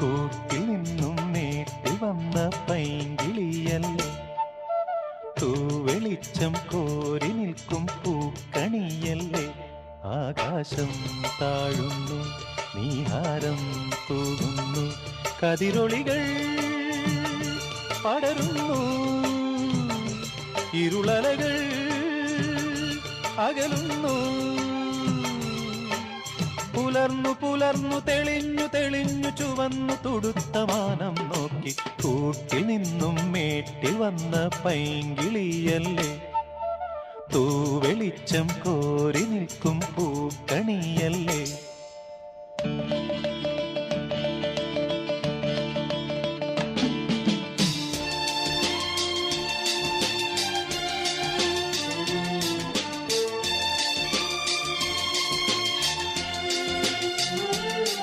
കൂട്ടിൽ നിന്നും നേട്ടി വന്ന പൈങ്കിളിയല്ലേ, തൂവെളിച്ചം കോരി നിൽക്കും പൂക്കണിയല്ലേ. ആകാശം താഴുന്നു, നീഹാരം തൂകുന്നു, കതിരൊളികൾ പടരുന്നു, ഇരുളലകൾ അകലുന്നു. പുലർന്നു പുലർന്നു തെളിഞ്ഞു തെളിഞ്ഞു ചുവന്നു തുടുത്ത മാനം നോക്കി കൂട്ടിൽ നിന്നും മേട്ടിൽ വന്ന പൈങ്കിളിയല്ലേ, തൂവെളിച്ചം കോരി നിൽക്കും പൂക്കണിയല്ലേ.